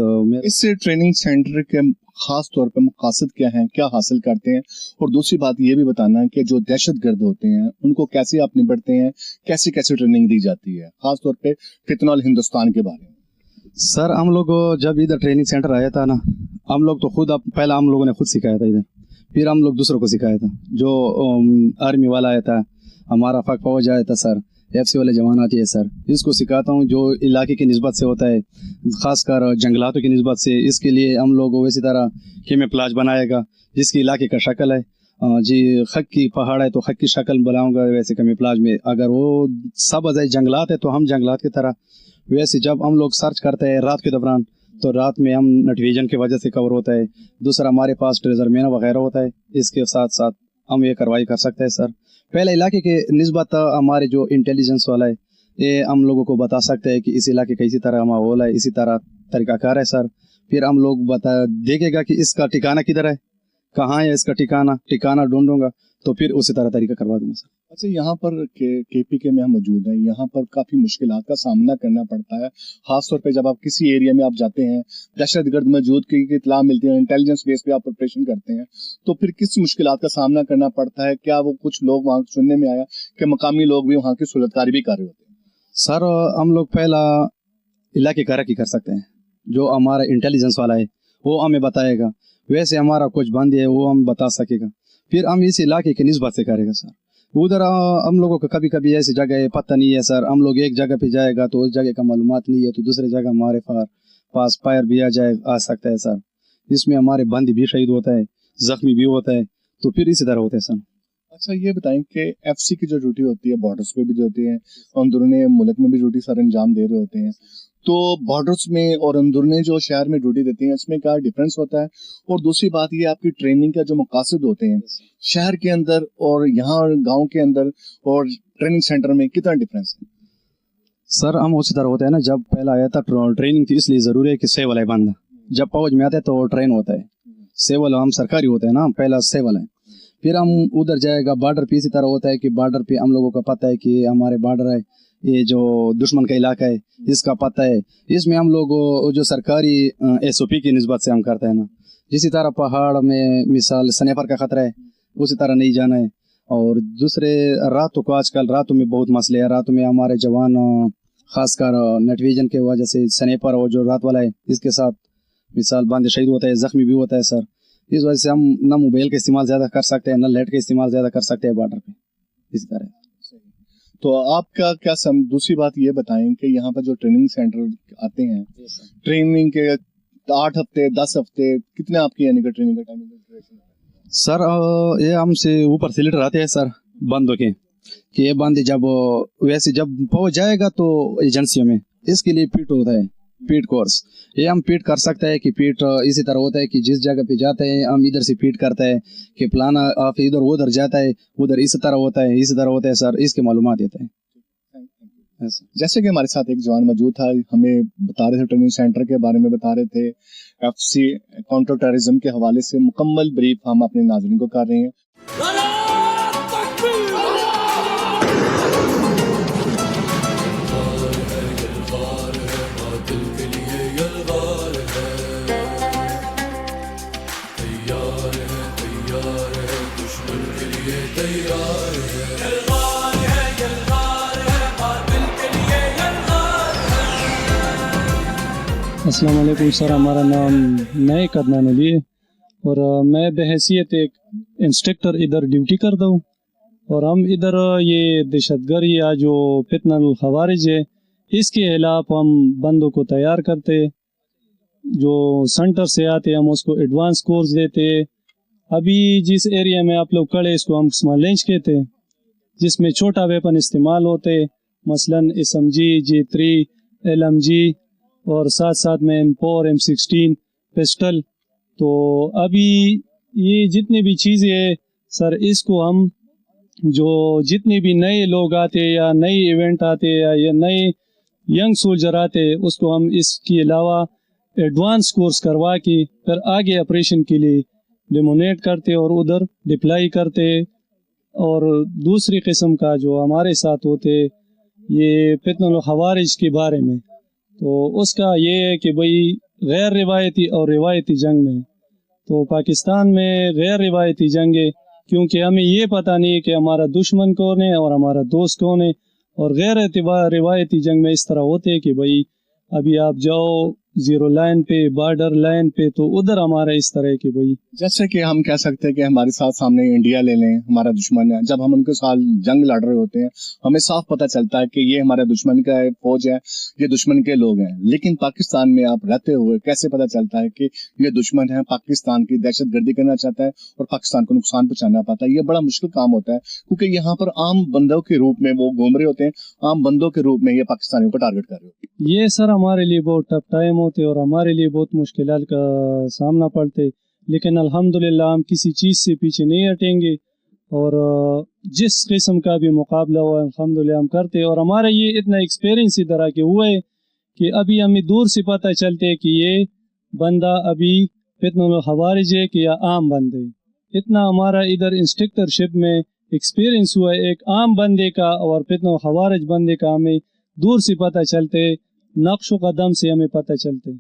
इस ट्रेनिंग सेंटर के खास तौर पे मकसद क्या है, क्या हासिल करते हैं? और दूसरी बात ये भी बताना कि जो दहशतगर्द होते हैं उनको कैसे आप निपटते हैं, कैसे कैसे ट्रेनिंग दी जाती है, खास तौर पे फितनाल हिंदुस्तान के बारे में? सर हम लोग जब इधर ट्रेनिंग सेंटर आया था ना, हम लोग तो पहला हम लोगों ने खुद सिखाया था इधर, फिर हम लोग दूसरों को सिखाया था। जो आर्मी वाला आया था, हमारा फक फौज आया था सर, FC वाले जवान आती है सर, इसको सिखाता हूँ जो इलाके की निस्बत से होता है, ख़ासकर जंगलातों की निस्बत से। इसके लिए हम लोग वैसी तरह कैमोफ्लेज बनाएगा जिसकी इलाके का शक्ल है जी, खक की पहाड़ है तो खक की शक्ल बनाऊंगा वैसे कैमोफ्लेज में। अगर वो सब अजय जंगलात है तो हम जंगलात की तरह वैसे। जब हम लोग सर्च करते हैं रात के दौरान तो रात में हम नट विजन की वजह से कवर होता है। दूसरा हमारे पास ट्रेजर मैन वगैरह होता है, इसके साथ साथ हम ये कार्रवाई कर सकते हैं सर। पहले इलाके के निस्बत हमारे जो इंटेलिजेंस वाला है ये हम लोगों को बता सकते हैं कि इस इलाके का इसी तरह माहौल है, इसी तरह तरीकाकार है सर। फिर हम लोग देखेगा कि इसका ठिकाना किधर है, कहाँ है इसका ठिकाना ढूंढूंगा तो फिर उसी तरह तरीका करवा दूंगा सर। अच्छा, यहाँ पर KPK में हम मौजूद हैं, यहाँ पर काफ़ी मुश्किलात का सामना करना पड़ता है, खास तौर पे जब आप किसी एरिया में आप जाते हैं, दहशतगर्द मौजूद की इत्तला मिलती है, इंटेलिजेंस बेस पे आप ऑपरेशन करते हैं, तो फिर किस मुश्किलात का सामना करना पड़ता है? क्या वो कुछ लोग वहाँ सुनने में आया कि मकामी लोग भी वहाँ की सुलहकारी भी कर रहे होते हैं? सर हम लोग पहला इलाके का रखी कर सकते हैं, जो हमारा इंटेलिजेंस वाला है वो हमें बताएगा, वैसे हमारा कुछ बंद है वो हम बता सकेगा, फिर हम इस इलाके की निस्बत से करेगा सर। उधर हम लोगों को कभी कभी ऐसी जगह पता नहीं है सर, हम लोग एक जगह पे जाएगा तो उस जगह का मालूमात नहीं है तो दूसरे जगह हमारे पास फायर भी आ सकता है सर। इसमें हमारे बंदी भी शहीद होता है, जख्मी भी होता है, तो फिर इसी तरह होता है सर। अच्छा ये बताएं कि एफसी की जो ड्यूटी होती है बॉर्डर्स पे भी जो होती है, अंदरूनी मुल्क में भी ड्यूटी सर अंजाम दे रहे होते हैं, तो बॉर्डर्स में और अंदरूनी जो शहर में ड्यूटी देती हैं इसमें क्या डिफरेंस होता है? और दूसरी बात ये आपकी ट्रेनिंग का जो मकासद होते हैं शहर के अंदर और यहाँ गाँव के अंदर और ट्रेनिंग सेंटर में कितना डिफरेंस है? सर हम उसी तरह होता है ना, जब पहला आया था ट्रेनिंग थी, इसलिए ज़रूरी है कि सेवल है बंदा, जब फौज में आता है तो ट्रेन होता है, सेवल हम सरकारी होता है ना, पहला सेवल है, फिर हम उधर जाएगा बॉर्डर पे। इसी तरह होता है कि बॉर्डर पे हम लोगों का पता है कि हमारे बॉर्डर है, ये जो दुश्मन का इलाका है इसका पता है, इसमें हम लोग जो सरकारी SOP की निस्बत से हम करते हैं ना, जिसी तरह पहाड़ में मिसाल स्नाइपर का खतरा है उसी तरह नहीं जाना है। और दूसरे रातों को, आजकल रातों में बहुत मसले हैं, रातों में हमारे जवान खासकर नेट विजन के वजह से स्नाइपर और जो रात वाला है इसके साथ मिसाल बंद शहीद होता है, जख्मी भी होता है सर। इस वजह से हम ना मोबाइल का इस्तेमाल ज़्यादा कर सकते हैं ना लाइट का इस्तेमाल ज़्यादा कर सकते हैं बॉर्डर पे, इसी तरह। तो आपका क्या दूसरी बात ये बताएं कि यहाँ पर जो ट्रेनिंग सेंटर आते हैं, ट्रेनिंग के 8 हफ्ते 10 हफ्ते कितने आपकी यानी कि ट्रेनिंग का टाइम? सर ये हमसे ऊपर से लीडर आते हैं सर बंदों के, कि ये बंद जब वैसे जब पहुंच जाएगा तो एजेंसियों में इसके लिए पीट होता है, पीट कोर्स। ये हम पीट कर सकते हैं कि पीट इसी तरह होता है कि जिस जगह पे जाते हैं हम इधर से पीट करते हैं कि प्लान आप इधर उधर जाता है, उधर इस तरह होता है, इस तरह होता है सर, इसके मालूमात देते हैं। जैसे कि हमारे साथ एक जवान मौजूद था, हमें बता रहे थे ट्रेनिंग सेंटर के बारे में, बता रहे थे FC काउंटर टेररिज्म के हवाले से मुकम्मल ब्रीफ हम अपने नाज़रीन को कर रहे हैं। अस्सलाम वालेकुम सर, हमारा नाम नायक अदनान अली है और मैं बहैसियत एक इंस्ट्रक्टर इधर ड्यूटी करता हूँ। और हम इधर ये दहशतगर्द या जो फितनल खवारिज है इसके खिलाफ हम बंदों को तैयार करते, जो सेंटर से आते हम उसको एडवांस कोर्स देते। अभी जिस एरिया में आप लोग खड़े इसको हम स्मॉल रेंज कहते हैं, जिसमें छोटा वेपन इस्तेमाल होते, मसलन SMG, G3, LMG और साथ साथ में M4, M16 पिस्टल। तो अभी ये जितनी भी चीज़ें हैं सर, इसको हम जो जितने भी नए लोग आते या नए इवेंट आते या नए यंग सोल्जर आते, उसको हम इसके अलावा एडवांस कोर्स करवा के फिर आगे ऑपरेशन के लिए डिमोनेट करते और उधर डिप्लाई करते। और दूसरी किस्म का जो हमारे साथ होते ये फितनल खवारिज के बारे में, तो उसका ये है कि भाई गैर रिवायती और रिवायती जंग में, तो पाकिस्तान में गैर रिवायती जंग है क्योंकि हमें ये पता नहीं है कि हमारा दुश्मन कौन है और हमारा दोस्त कौन है। और गैर रिवायती जंग में इस तरह होते है कि भाई अभी आप जाओ जीरो लाइन पे, बॉर्डर लाइन पे, तो उधर हमारा इस तरह की भाई, जैसे कि हम कह सकते हैं कि हमारे साथ सामने इंडिया ले लें, हमारा दुश्मन है, जब हम उनके साथ जंग लड़ रहे होते हैं हमें साफ पता चलता है कि ये हमारे दुश्मन का फौज है, ये दुश्मन के लोग हैं। लेकिन पाकिस्तान में आप रहते हुए कैसे पता चलता है कि ये दुश्मन है, पाकिस्तान की दहशतगर्दी करना चाहता है और पाकिस्तान को नुकसान पहुंचाना पाता है? ये बड़ा मुश्किल काम होता है क्योंकि यहाँ पर आम बंदों के रूप में वो घूम रहे होते हैं, आम बंदों के रूप में ये पाकिस्तानियों को टारगेट कर रहे होते हैं। ये सर हमारे लिए बहुत टफ टाइम होते और हमारे लिए बहुत मुश्किलात का सामना पड़ते, लेकिन अल्हम्दुलिल्लाह हम किसी चीज़ से पीछे नहीं हटेंगे और जिस किस्म का भी मुकाबला हुआ अल्हम्दुलिल्लाह हम करते। और हमारा ये इतना एक्सपीरियंस इधर आके हुआ है कि अभी हमें दूर से पता चलते है कि ये बंदा अभी फितनल खवारिज है कि या आम बंदे। इतना हमारा इधर इंस्ट्रक्टरशिप में एक्सपीरियंस हुआ है एक आम बंदे का और फितनल खवारिज बंदे का, हमें दूर से पता चलते, नक्शो कदम से हमें पता चलते।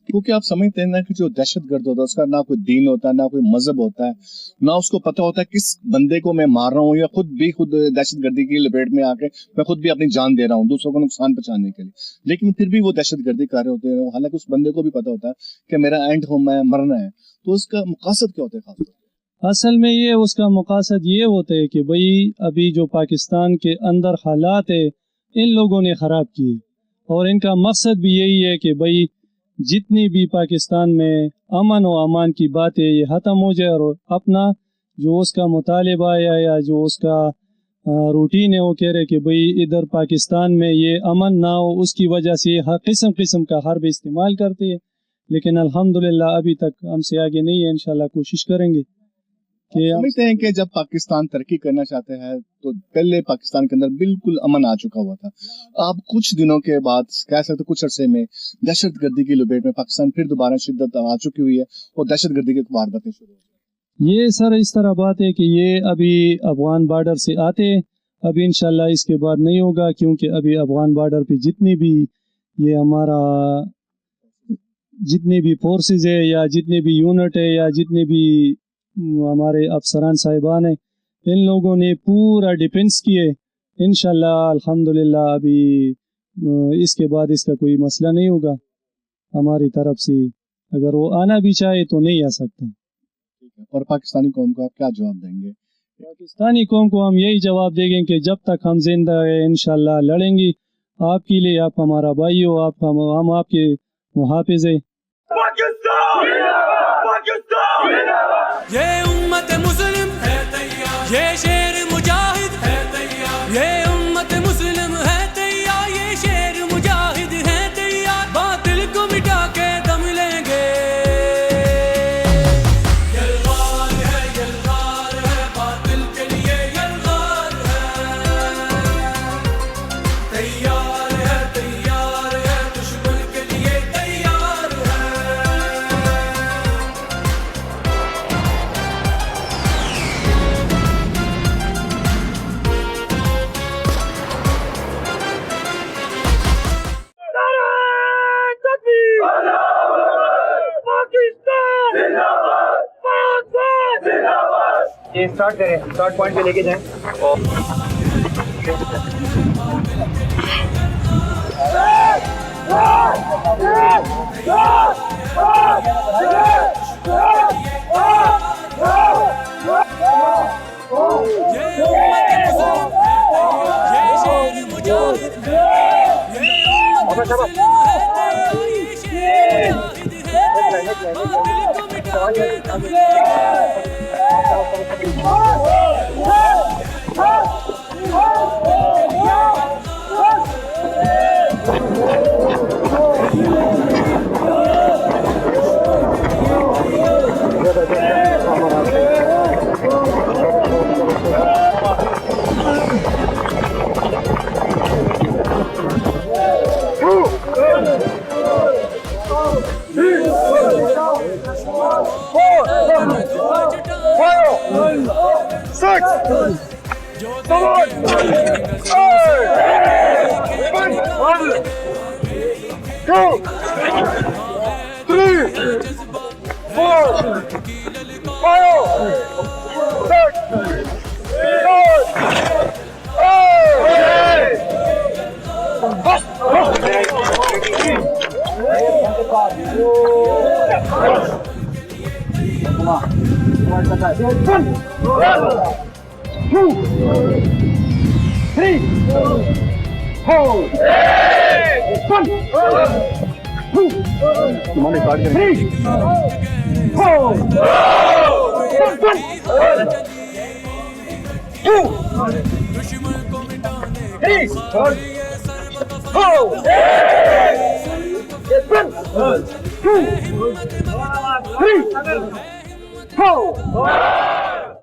क्योंकि आप समझते हैं ना कि जो दहशतगर्द होता है उसका ना कोई दीन होता है, ना कोई मजहब होता है, ना उसको पता होता है किस बंदे को मैं मार रहा हूँ या खुद दहशतगर्दी की लपेट में आके मैं खुद भी अपनी जान दे रहा हूँ दूसरों को नुकसान पहुंचाने के लिए, लेकिन फिर भी वो दहशतगर्दी कर रहे होते हैं। हालांकि उस बंदे को भी पता होता है कि मेरा एंड होम है, मरना है, तो उसका मकसद क्या होता है खासतौर? असल में ये उसका मकसद ये होता है कि भाई अभी जो पाकिस्तान के अंदर हालात है इन लोगों ने ख़राब किए और इनका मकसद भी यही है कि भाई जितनी भी पाकिस्तान में अमन व अमान की बातें ये ख़त्म हो जाए और अपना जो उसका मुतालिबा या जो उसका रूटीन है वो कह रहे कि भाई इधर पाकिस्तान में ये अमन ना हो, उसकी वजह से हर किस्म का हर्ब इस्तेमाल करते हैं, लेकिन अल्हम्दुलिल्लाह अभी तक हमसे आगे नहीं है। इंशाल्लाह कोशिश करेंगे कि समझते हैं कि जब पाकिस्तान तरक्की करना चाहते हैं तो पहले पाकिस्तान के अंदर बिल्कुल अमन आ चुका हुआ था। अब कुछ दिनों के बाद कह सकते कुछ अरसे में दहशतगर्दी की लपेट में पाकिस्तान फिर दोबारा शिद्दत आ चुकी हुई है और दहशतगर्दी की वारदातें शुरू हो गई। ये सर इस तरह बात है कि ये अभी अफगान बॉर्डर से आते हैं, अभी इंशाल्लाह इसके बाद नहीं होगा, क्योंकि अभी अफगान बॉर्डर पे जितनी भी ये हमारा जितने भी फोर्सेस है या जितने भी यूनिट है या जितने भी हमारे अफसरान साहिबान हैं, इन लोगों ने पूरा डिफेंस किए। इंशाल्लाह अल्हम्दुलिल्लाह अभी इसके बाद इसका कोई मसला नहीं होगा हमारी तरफ से। अगर वो आना भी चाहे तो नहीं आ सकता। और पाकिस्तानी कौम को आप क्या जवाब देंगे? पाकिस्तानी कौम को हम यही जवाब देंगे कि जब तक हम जिंदा है इंशाल्लाह लड़ेंगे आपके लिए। आप हमारा भाई हो, आप हम आपके मुहाफिज है। ये उम्मत मुस्लिम है तैयार, ये शेर मुजाहिद है तैयार, ये उम्मत मुस्लिम है तैयार, ये शेर मुजाहिद है तैयार, बातिल को मिटा के दम लेंगे। यलगार है बातिल के लिए यलगार है दुश्मन के लिए तैयार है। ये स्टार्ट करें, स्टार्ट पॉइंट पे लेके जाएं।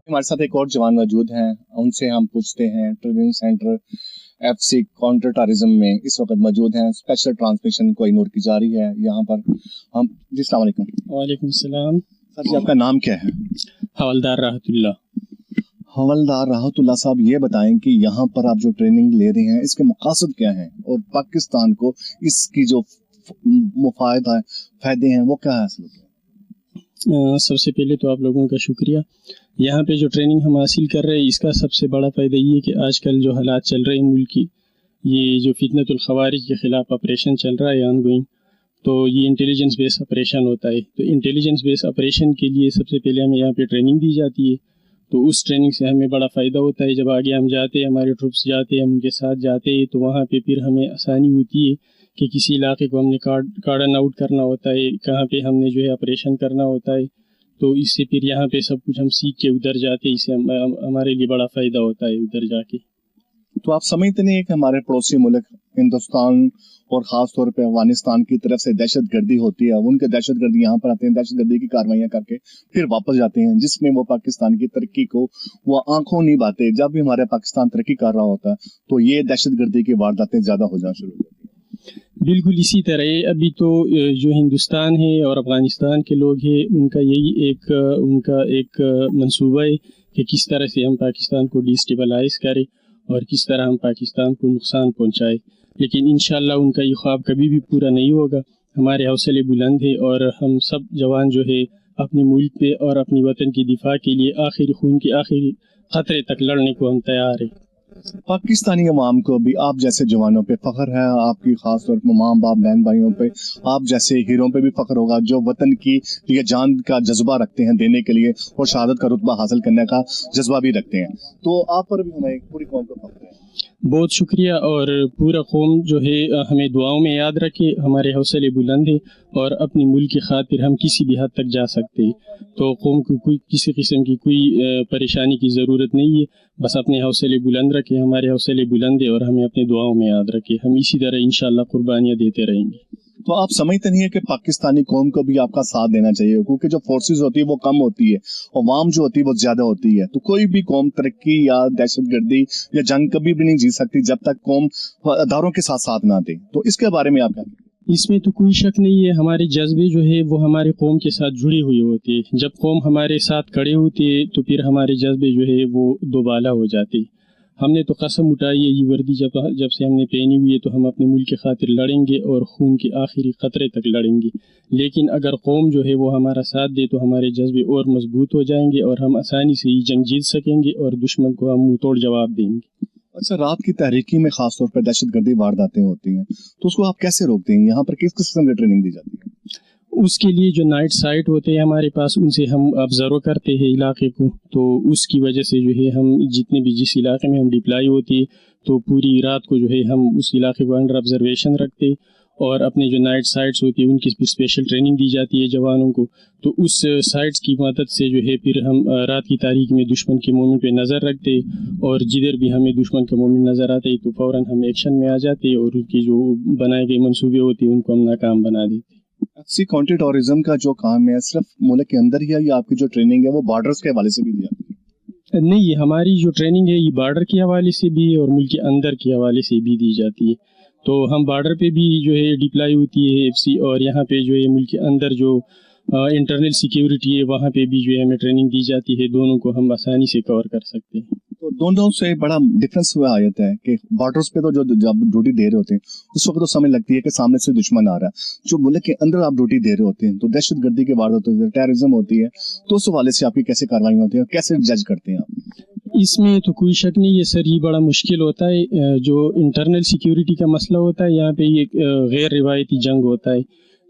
हमारे साथ एक और जवान मौजूद हैं, उनसे हम पूछते हैं training centre FC counter terrorism में इस वक्त मौजूद हैं। स्पेशल ट्रांसमिशन कोहिनूर की जारी है यहाँ पर। हम जी अस्सलाम वालेकुम। वालेकुम सलाम। सर जी आपका नाम क्या है? हवलदार राहतुल्लाह। हवलदार राहतुल्लाह साहब, ये बताएं कि यहाँ पर आप जो ट्रेनिंग ले रहे हैं इसके मकासद क्या हैं और पाकिस्तान को इसकी जो मुफायद है फायदे हैं वो क्या हासिल होते हैं? सबसे पहले तो आप लोगों का शुक्रिया। यहाँ पे जो ट्रेनिंग हम हासिल कर रहे हैं इसका सबसे बड़ा फ़ायदा ये है कि आजकल जो हालात चल रहे हैं मुल्क की, ये जो फितनतुल खवारिज के ख़िलाफ़ ऑपरेशन चल रहा है ऑन गोइंग, तो ये इंटेलिजेंस बेस्ड ऑपरेशन होता है। तो इंटेलिजेंस बेस्ड ऑपरेशन के लिए सबसे पहले हमें यहाँ पे ट्रेनिंग दी जाती है। تو اس ٹریننگ سے ہمیں بڑا فائدہ ہوتا ہے. جب آگے ہم جاتے ہیں, ہمارے ٹروپس جاتے ہیں, ہم ان کے ساتھ جاتے ہیں, تو وہاں پہ پھر ہمیں آسانی ہوتی ہے کہ کسی علاقے کو ہم نے کارڈن آؤٹ کرنا ہوتا ہے, کہاں پہ ہم نے جو ہے آپریشن کرنا ہوتا ہے, تو اس سے پھر یہاں پہ سب کچھ ہم سیکھ کے ادھر جاتے ہیں. اس سے ہمارے لیے بڑا فائدہ ہوتا ہے ادھر جا کے. تو آپ سمجھتے نہیں کہ ہمارے پڑوسی ملک ہندوستان اور خاص طور پہ افغانستان کی طرف سے دہشت گردی ہوتی ہے, ان کے دہشت گردی یہاں پر آتے ہیں, دہشت گردی کی کاروائیاں کر کے پھر واپس جاتے ہیں, جس میں وہ پاکستان کی ترقی کو وہ آنکھوں نہیں باتے. جب بھی ہمارے پاکستان ترقی کر رہا ہوتا ہے تو یہ دہشت گردی کی وارداتیں زیادہ ہو جانا شروع ہو جاتی ہیں. بالکل اسی طرح ہے. ابھی تو جو ہندوستان ہے اور افغانستان کے لوگ ہیں, ان کا یہی ایک منصوبہ ہے کہ کس طرح سے ہم پاکستان کو ڈیسٹیبلائز کریں اور کس طرح ہم پاکستان کو نقصان پہنچائے. لیکن انشاءاللہ ان کا یہ خواب کبھی بھی پورا نہیں ہوگا. ہمارے حوصلے بلند ہیں اور ہم سب جوان جو ہے اپنے ملک پہ اور اپنی وطن کی دفاع کے لیے آخری خون کے آخری خطرے تک لڑنے کو ہم تیار ہیں. پاکستانی عوام کو بھی آپ جیسے جوانوں پہ فخر ہے, آپ کی خاص طور پر ماں باپ بہن بھائیوں پہ, آپ جیسے ہیروں پہ بھی فخر ہوگا جو وطن کی لیے جان کا جذبہ رکھتے ہیں دینے کے لیے اور شہادت کا رتبہ حاصل کرنے کا جذبہ بھی رکھتے ہیں. تو آپ پر بھی ہمیں پوری قوم کو فخر ہے. بہت شکریہ. اور پورا قوم جو ہے ہمیں دعاؤں میں یاد رکھے. ہمارے حوصلے بلند ہیں اور اپنی ملک کی خاطر ہم کسی بھی حد تک جا سکتے ہیں. تو قوم کو کوئی کسی قسم کی کوئی پریشانی کی ضرورت نہیں ہے. بس اپنے حوصلے بلند رکھے. ہمارے حوصلے بلند ہیں اور ہمیں اپنے دعاؤں میں یاد رکھے. ہم اسی طرح انشاءاللہ قربانیاں دیتے رہیں گے. تو آپ سمجھتے نہیں ہے کہ پاکستانی قوم کو بھی آپ کا ساتھ دینا چاہیے, کیونکہ جو فورسز ہوتی ہے وہ کم ہوتی ہے, عوام جو ہوتی ہے وہ زیادہ ہوتی ہے. تو کوئی بھی قوم ترقی یا دہشت گردی یا جنگ کبھی بھی نہیں جیت سکتی جب تک قوم اداروں کے ساتھ نہ دے. تو اس کے بارے میں آپ کیا کہیں؟ اس میں تو کوئی شک نہیں ہے. ہمارے جذبے جو ہے وہ ہمارے قوم کے ساتھ جڑے ہوئے ہوتے ہیں. جب قوم ہمارے ساتھ کھڑے ہوتے ہیں تو پھر ہمارے جذبے جو ہے وہ دوبالا ہو جاتے. ہم نے تو قسم اٹھائی ہے, یہ وردی جب سے ہم نے پہنی ہوئی ہے تو ہم اپنے ملک کی خاطر لڑیں گے اور خون کے آخری قطرے تک لڑیں گے. لیکن اگر قوم جو ہے وہ ہمارا ساتھ دے تو ہمارے جذبے اور مضبوط ہو جائیں گے اور ہم آسانی سے یہ جنگ جیت سکیں گے اور دشمن کو ہم منہ توڑ جواب دیں گے. اچھا, رات کی تحریکی میں خاص طور پر دہشت گردی وارداتیں ہوتی ہیں, تو اس کو آپ کیسے روکتے ہیں؟ یہاں پر کس قسم کی ٹریننگ دی جاتی ہے؟ اس کے لیے جو نائٹ سائٹ ہوتے ہیں ہمارے پاس, ان سے ہم آبزرو کرتے ہیں علاقے کو. تو اس کی وجہ سے جو ہے ہم جتنے بھی جس علاقے میں ہم ڈپلائی ہوتی ہے تو پوری رات کو جو ہے ہم اس علاقے کو انڈر آبزرویشن رکھتے, اور اپنے جو نائٹ سائٹس ہوتی ہے ان کی اسپیشل ٹریننگ دی جاتی ہے جوانوں کو. تو اس سائٹس کی مدد سے جو ہے پھر ہم رات کی تاریکی میں دشمن کے مومنٹ پہ نظر رکھتے, اور جدھر بھی ہمیں دشمن کا مومنٹ نظر آتا ہے تو فوراً ہم ایکشن میں آ جاتے اور ان کی جو بنائے گئے منصوبے ہوتے ہیں ان کو ہم ناکام بنا دیتے. کاؤنٹر ٹیررزم کا جو کام ہے صرف ملک کے اندر ہی ہے یا آپ کی جو ٹریننگ ہے وہ بارڈرز کے حوالے سے بھی دی جاتی ہے؟ نہیں, ہماری جو ٹریننگ ہے یہ بارڈر کے حوالے سے بھی ہے اور ملک کے اندر کے حوالے سے بھی دی جاتی ہے. تو ہم بارڈر پہ بھی جو ہے ڈپلائی ہوتی ہے ایف سی, اور یہاں پہ جو ہے ملک کے اندر جو انٹرنل سیکیورٹی ہے وہاں پہ بھی جو ہے ہمیں ٹریننگ دی جاتی ہے. دونوں کو ہم آسانی سے کور کر سکتے ہیں. تو دونوں سے بڑا ڈفرینس ہوا آتا ہے کہ بارڈرز پہ تو جو جب ڈیوٹی دے رہے ہوتے ہیں اس وقت تو سمجھ لگتی ہے کہ سامنے سے دشمن آ رہا ہے. جو ملک کے اندر آپ ڈیوٹی دے رہے ہوتے ہیں تو دہشت گردی کے واردات ہوتی ہے, ٹیررزم ہوتی ہے, تو اس حوالے سے آپ کی کیسے کارروائی ہوتی ہے اور کیسے جج کرتے ہیں آپ؟ اس میں تو کوئی شک نہیں ہے سر, یہ بڑا مشکل ہوتا ہے. جو انٹرنل سیکیورٹی کا مسئلہ ہوتا ہے یہاں پہ یہ غیر روایتی جنگ ہوتا ہے,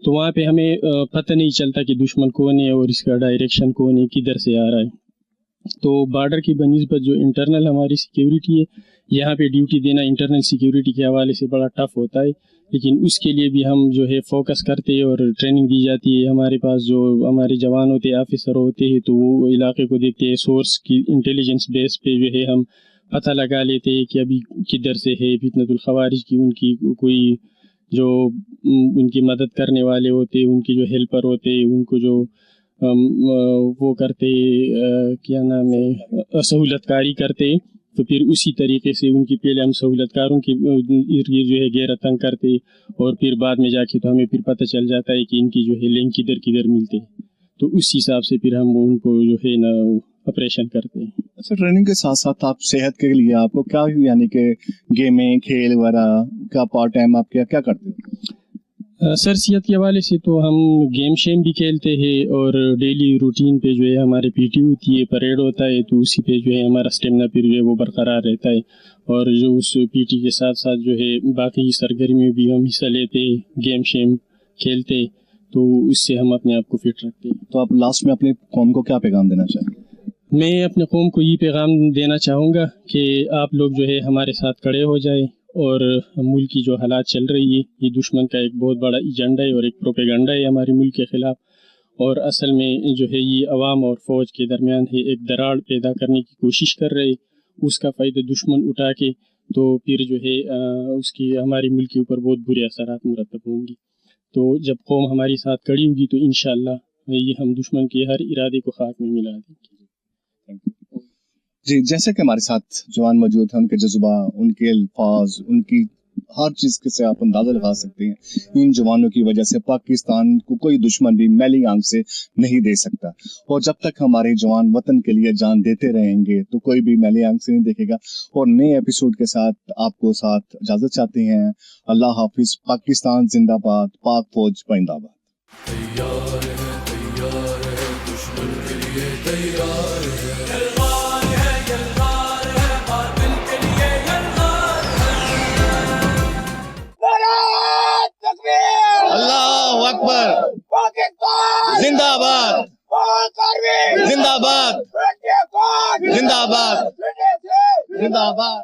تو وہاں پہ ہمیں پتہ نہیں چلتا کہ دشمن کون ہے اور اس کا ڈائریکشن کون ہے, کدھر سے آ رہا ہے. تو بارڈر کی بنسبت جو انٹرنل ہماری سیکیورٹی ہے یہاں پہ ڈیوٹی دینا انٹرنل سیکیورٹی کے حوالے سے بڑا ٹف ہوتا ہے. لیکن اس کے لیے بھی ہم جو ہے فوکس کرتے ہیں اور ٹریننگ دی جاتی ہے. ہمارے پاس جو ہمارے جوان ہوتے ہیں, آفیسر ہوتے ہیں, تو وہ علاقے کو دیکھتے ہیں, سورس کی انٹیلیجنس بیس پہ جو ہے ہم پتہ لگا لیتے ہیں کہ ابھی کدھر سے ہے فتنۃ الخوارج کی. ان کی کوئی جو ان کی مدد کرنے والے ہوتے, ان کے جو ہیلپر ہوتے, ان کو جو وہ کرتے کیا نام ہے سہولت کاری کرتے, تو پھر اسی طریقے سے ان کی پہلے ہم سہولت کاروں کی جو ہے گھیرا تنگ کرتے, اور پھر بعد میں جا کے تو ہمیں پھر پتہ چل جاتا ہے کہ ان کی جو ہے لنک کدھر ملتے, تو اس حساب سے پھر ہم ان کو جو ہے نا آپریشن کرتے ہیں. اچھا, ٹریننگ کے ساتھ ساتھ آپ صحت کے لیے آپ کو کیا یعنی کہ گیمیں کھیل وغیرہ کا پارٹ ٹائم آپ کیا کرتے ہیں؟ سر صحت کے حوالے سے تو ہم گیم شیم بھی کھیلتے ہیں, اور ڈیلی روٹین پہ جو ہے ہمارے پی ٹی ہوتی ہے, پریڈ ہوتا ہے, تو اسی پہ جو ہے ہمارا اسٹیمنا پھر جو ہے وہ برقرار رہتا ہے. اور جو اس پی ٹی کے ساتھ ساتھ جو ہے باقی سرگرمیوں بھی ہم حصہ لیتے, گیم شیم کھیلتے, تو اس سے ہم اپنے آپ کو فٹ رکھتے ہیں. تو آپ لاسٹ میں اپنے قوم کو کیا پیغام دینا چاہیں؟ میں اپنے قوم کو یہ پیغام دینا چاہوں گا کہ آپ لوگ جو ہے ہمارے ساتھ کھڑے ہو جائے، اور ملک کی جو حالات چل رہی ہے یہ دشمن کا ایک بہت بڑا ایجنڈا ہے اور ایک پروپیگنڈا ہے ہمارے ملک کے خلاف، اور اصل میں جو ہے یہ عوام اور فوج کے درمیان ہے ایک دراڑ پیدا کرنے کی کوشش کر رہے، اس کا فائدہ دشمن اٹھا کے تو پھر جو ہے اس کی ہمارے ملک کے اوپر بہت برے اثرات مرتب ہوں گی۔ تو جب قوم ہماری ساتھ کھڑی ہوگی تو انشاءاللہ یہ ہم دشمن کے ہر ارادے کو خاک میں ملا دیں گے۔ جی، جیسے کہ ہمارے ساتھ جوان موجود ہیں، ان کے جذبہ، ان کے الفاظ، ان کی ہر چیز کے سے آپ اندازہ لگا سکتے ہیں ان جوانوں کی وجہ سے پاکستان کو کوئی دشمن بھی میلی آنکھ سے نہیں دے سکتا، اور جب تک ہمارے جوان وطن کے لیے جان دیتے رہیں گے تو کوئی بھی میلی آنکھ سے نہیں دیکھے گا۔ اور نئے ایپیسوڈ کے ساتھ آپ کو ساتھ اجازت چاہتے ہیں۔ اللہ حافظ۔ پاکستان زندہ باد، پاک فوج پائندہ باد۔ اللہ اکبر، زندہ باد، زندہ باد، زندہ باد، زندہ باد۔